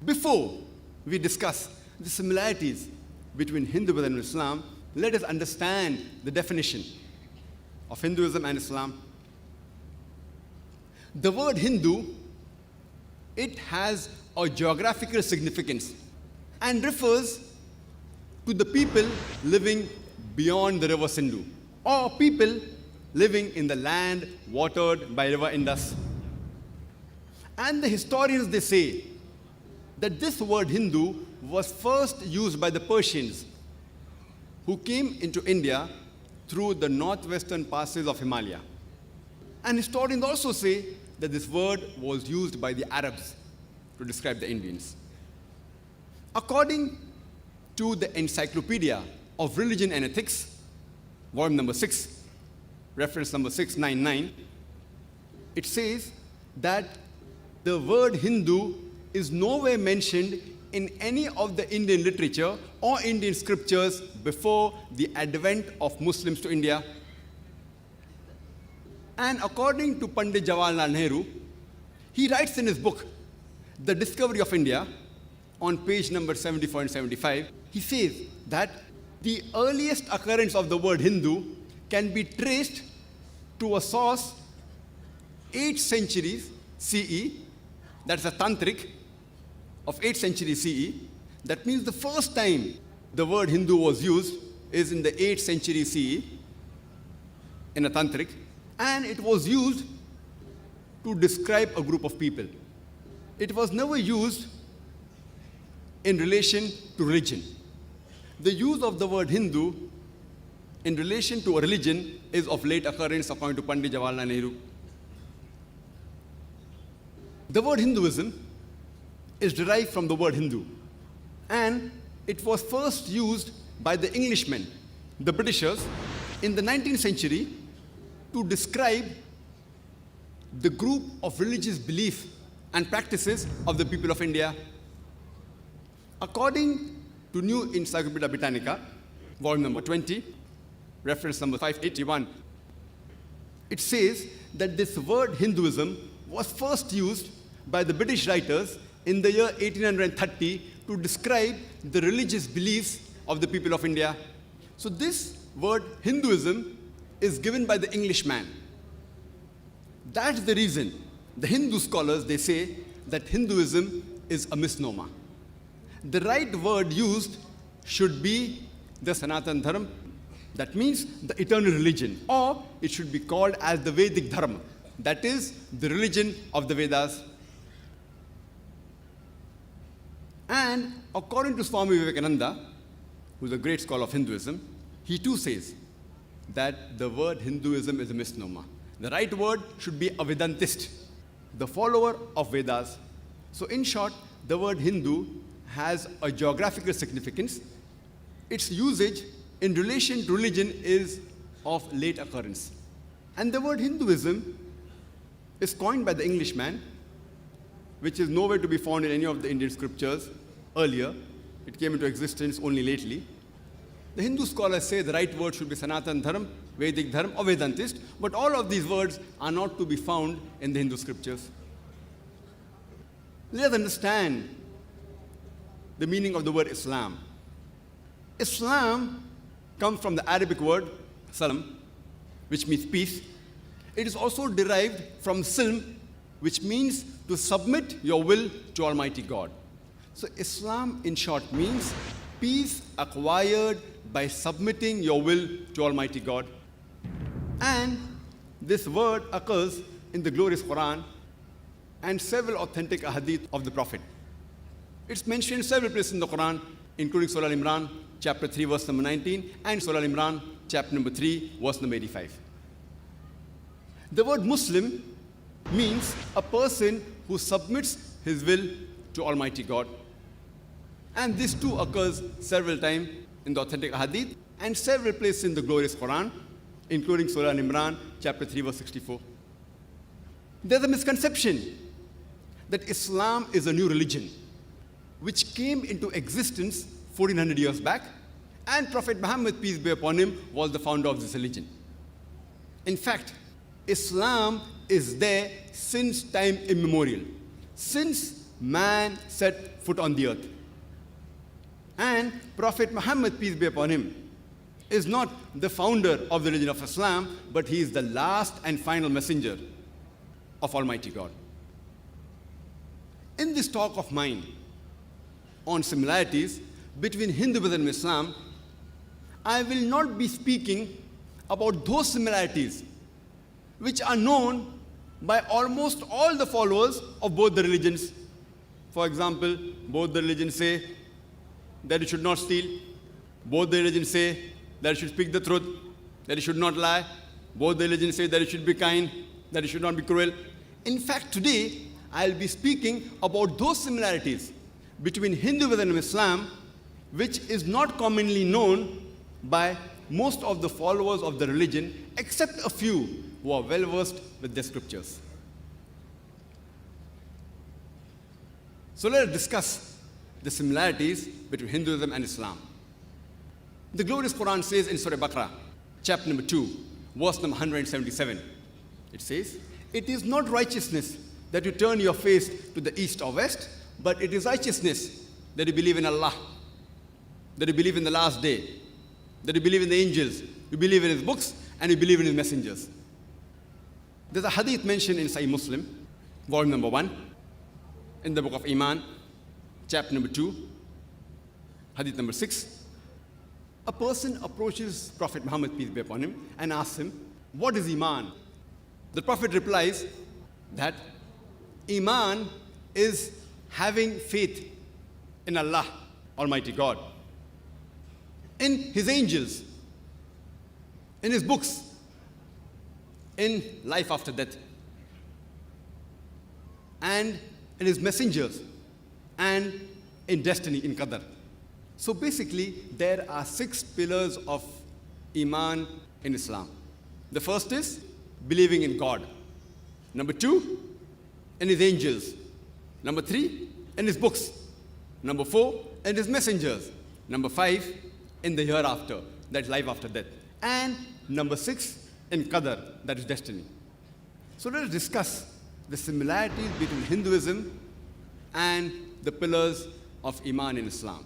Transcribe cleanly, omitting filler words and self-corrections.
Before we discuss the similarities between Hinduism and Islam, let us understand the definition of Hinduism and Islam. The word Hindu, it has a geographical significance and refers to the people living beyond the river Sindhu, or people living in the land watered by river Indus. And the historians, they say that this word Hindu was first used by the Persians who came into India through the northwestern passes of Himalaya. And historians also say that this word was used by the Arabs to describe the Indians. According to the Encyclopedia of Religion and Ethics, volume number 6, reference number 699, it says that the word Hindu is nowhere mentioned in any of the Indian literature or Indian scriptures before the advent of Muslims to India. And according to Pandit Jawaharlal Nehru, he writes in his book, The Discovery of India, on page number 74 and 75, he says that the earliest occurrence of the word Hindu can be traced to a source 8th century CE, that's a tantric of 8th century CE. That means the first time the word Hindu was used is in the 8th century CE in a tantric, and it was used to describe a group of people. It was never used in relation to religion. The use of the word Hindu in relation to a religion is of late occurrence according to Pandit Jawaharlal Nehru. The word Hinduism is derived from the word Hindu, and it was first used by the Englishmen, the Britishers, in the 19th century to describe the group of religious beliefs and practices of the people of India. According to New Encyclopedia Britannica, volume number 20, reference number 581, it says that this word Hinduism was first used by the British writers in the year 1830 to describe the religious beliefs of the people of India. So this word Hinduism is given by the Englishman. That's the reason the Hindu scholars, they say that Hinduism is a misnomer. The right word used should be the Sanatan Dharma, that means the eternal religion, or it should be called as the Vedic Dharma, that is the religion of the Vedas. And according to Swami Vivekananda, who's a great scholar of Hinduism, he too says that the word Hinduism is a misnomer. The right word should be a Vedantist, the follower of Vedas. So in short, the word Hindu has a geographical significance. Its usage in relation to religion is of late occurrence. And the word Hinduism is coined by the Englishman, which is nowhere to be found in any of the Indian scriptures earlier. It came into existence only lately. The Hindu scholars say the right word should be Sanatan Dharma, Vedic Dharma, or Vedantist, but all of these words are not to be found in the Hindu scriptures. Let us understand the meaning of the word Islam. Islam comes from the Arabic word salam, which means peace. It is also derived from silm, which means to submit your will to Almighty God. So Islam, in short, means peace acquired by submitting your will to Almighty God. And this word occurs in the glorious Quran and several authentic hadith of the Prophet. It's mentioned several places in the Quran, including Surah Al-Imran, chapter 3, verse number 19, and Surah Al-Imran, chapter number 3, verse number 85. The word Muslim means a person who submits his will to Almighty God. And this too occurs several times in the authentic hadith and several places in the glorious Quran, including Surah Al-Imran, chapter 3, verse 64. There's a misconception that Islam is a new religion which came into existence 1400 years back, and Prophet Muhammad, peace be upon him, was the founder of this religion. In fact, Islam is there since time immemorial. Since man set foot on the earth. And Prophet Muhammad, peace be upon him, is not the founder of the religion of Islam, but he is the last and final messenger of Almighty God. In this talk of mine on similarities between Hinduism and Islam, I will not be speaking about those similarities which are known by almost all the followers of both the religions. For example, both the religions say that you should not steal. Both the religions say that you should speak the truth, that you should not lie. Both the religions say that you should be kind, that you should not be cruel. In fact, today, I'll be speaking about those similarities between Hinduism and Islam, which is not commonly known by most of the followers of the religion, except a few who are well versed with the scriptures. So let us discuss the similarities between Hinduism and Islam. The glorious Quran says in Surah Baqarah, chapter number 2, verse number 177, it says, "It is not righteousness that you turn your face to the east or west, but it is righteousness that you believe in Allah, that you believe in the last day, that you believe in the angels, you believe in His books, and you believe in His messengers." There's a hadith mentioned in Sahih Muslim, volume number 1, in the book of Iman, chapter number 2, hadith number 6. A person approaches Prophet Muhammad, peace be upon him, and asks him, "What is Iman?" The Prophet replies that Iman is having faith in Allah, Almighty God, in His angels, in His books, in life after death, and in His messengers, and in destiny, in Qadar. So basically, there are 6 pillars of Iman in Islam. The first is believing in God. Number 2, in His angels. Number 3, in His books. Number 4, in His messengers. Number 5, in the hereafter, that's life after death. And number 6, in Qadar, that is destiny. So let us discuss the similarities between Hinduism and the pillars of Iman in Islam.